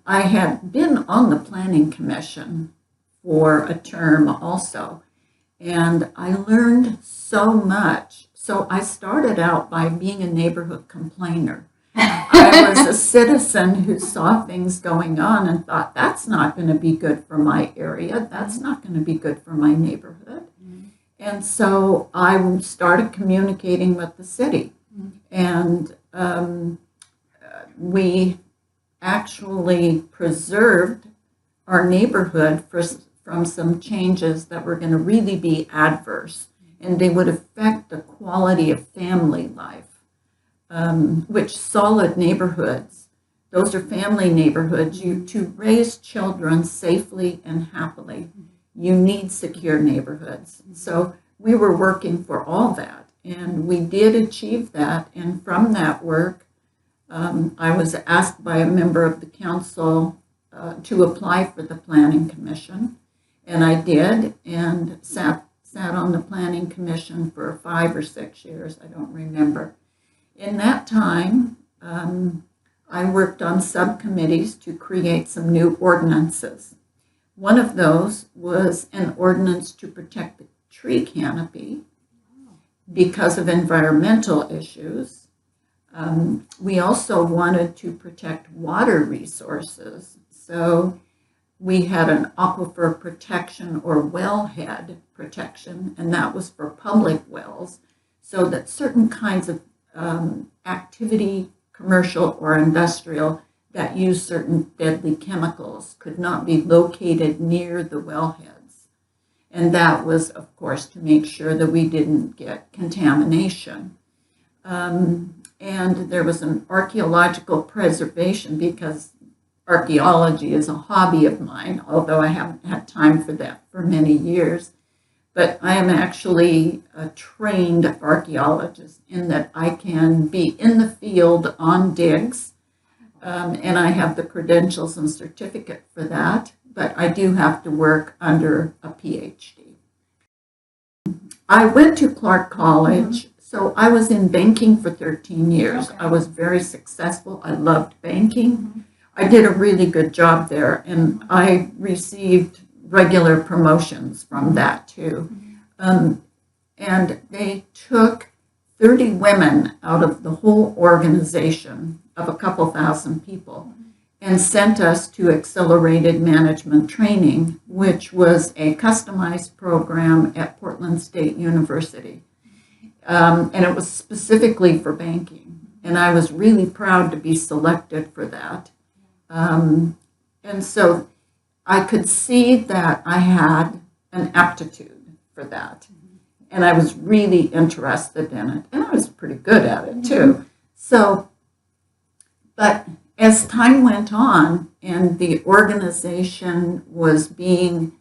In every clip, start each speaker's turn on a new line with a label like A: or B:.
A: I had been on the Planning Commission for a term also, and I learned so much. So I started out by being a neighborhood complainer. I was a citizen who saw things going on and thought, that's not going to be good for my area. That's not going to be good for my neighborhood. And so I started communicating with the city. And we actually preserved our neighborhood from some changes that were going to really be adverse. And they would affect the quality of family life. Which solid neighborhoods, those are family neighborhoods. To raise children safely and happily, you need secure neighborhoods. So we were working for all that, and we did achieve that. And from that work, I was asked by a member of the council to apply for the Planning Commission, and I did, and sat on the Planning Commission for 5 or 6 years, I don't remember. In that time, I worked on subcommittees to create some new ordinances. One of those was an ordinance to protect the tree canopy because of environmental issues. We also wanted to protect water resources. So we had an aquifer protection or wellhead protection, and that was for public wells, so that certain kinds of activity, commercial or industrial, that use certain deadly chemicals could not be located near the wellheads. And that was, of course, to make sure that we didn't get contamination. And there was an archaeological preservation, because archaeology is a hobby of mine, although I haven't had time for that for many years. But I am actually a trained archaeologist in that I can be in the field on digs, and I have the credentials and certificate for that, but I do have to work under a PhD. I went to Clark College, so I was in banking for 13 years. I was very successful. I loved banking. I did a really good job there, and I received regular promotions from that too. And they took 30 women out of the whole organization of a couple thousand people and sent us to accelerated management training, which was a customized program at Portland State University. And it was specifically for banking. And I was really proud to be selected for that. And so I could see that I had an aptitude for that. And I was really interested in it. And I was pretty good at it too. So, but as time went on and the organization was being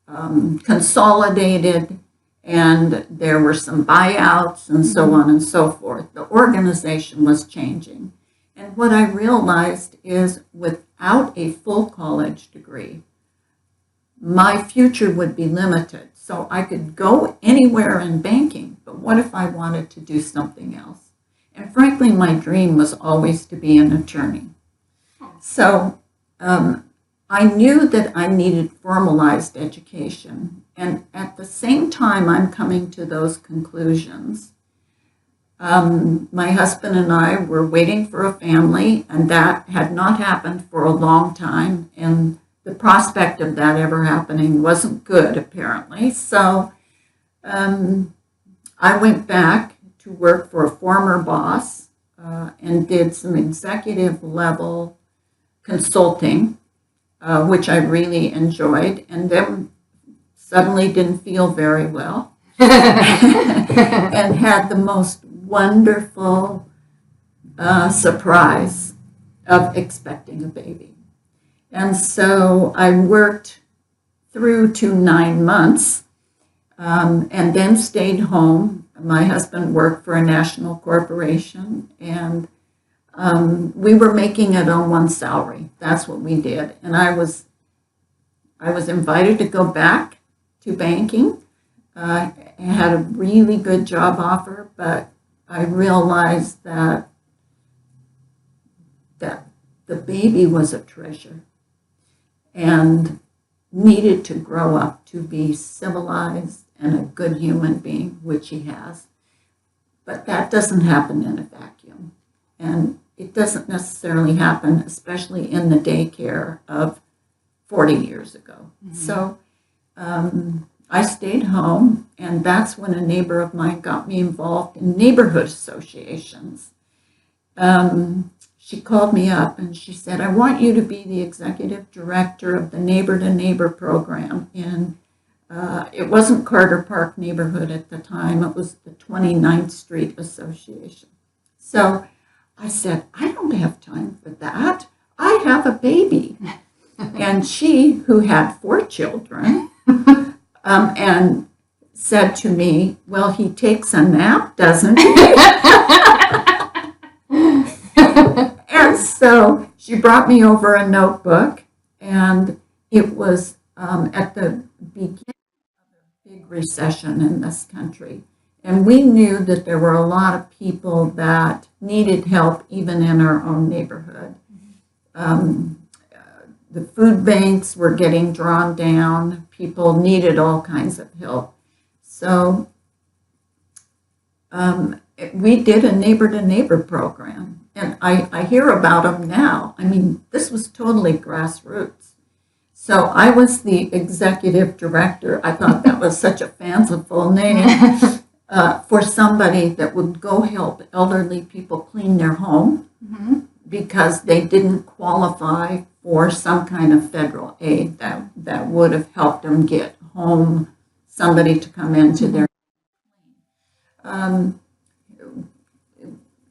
A: consolidated, and there were some buyouts and so on and so forth, the organization was changing. And what I realized is, without a full college degree, my future would be limited. So I could go anywhere in banking, but what if I wanted to do something else? And frankly, my dream was always to be an attorney. So I knew that I needed formalized education. And at the same time I'm coming to those conclusions, my husband and I were waiting for a family, and that had not happened for a long time. And the prospect of that ever happening wasn't good, apparently. So I went back to work for a former boss and did some executive level consulting, which I really enjoyed, and then suddenly didn't feel very well and had the most wonderful surprise of expecting a baby. And so I worked through to 9 months and then stayed home. My husband worked for a national corporation, and we were making it on one salary. That's what we did. And I was invited to go back to banking. I had a really good job offer, but I realized that the the baby was a treasure and needed to grow up to be civilized and a good human being, which he has. But that doesn't happen in a vacuum. And it doesn't necessarily happen, especially in the daycare of 40 years ago. Mm-hmm. So I stayed home, and that's when a neighbor of mine got me involved in neighborhood associations. She called me up and she said, I want you to be the executive director of the Neighbor to Neighbor program in, it wasn't Carter Park neighborhood at the time, it was the 29th Street Association. So I said, I don't have time for that. I have a baby. And she, who had 4 children, and said to me, well, he takes a nap, doesn't he? And so she brought me over a notebook, and it was at the beginning of a big recession in this country. And we knew that there were a lot of people that needed help even in our own neighborhood. The food banks were getting drawn down. People needed all kinds of help. So we did a neighbor to neighbor program. And I hear about them now. I mean, this was totally grassroots. So I was the executive director. I thought that was such a fanciful name for somebody that would go help elderly people clean their home because they didn't qualify for some kind of federal aid that would have helped them get home, somebody to come into their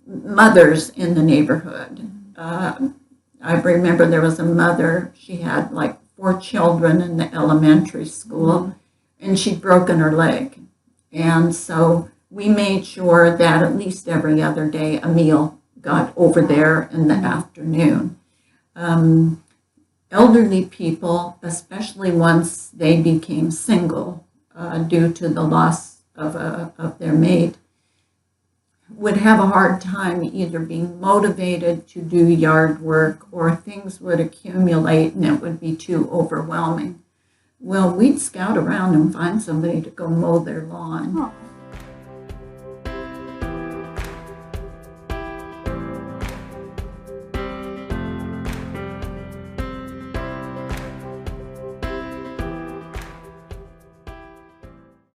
A: mothers in the neighborhood. I remember there was a mother, she had like 4 children in the elementary school, and she'd broken her leg. And so we made sure that at least every other day a meal got over there in the afternoon. Elderly people, especially once they became single due to the loss of their mate, would have a hard time either being motivated to do yard work, or things would accumulate and it would be too overwhelming. Well, we'd scout around and find somebody to go mow their lawn.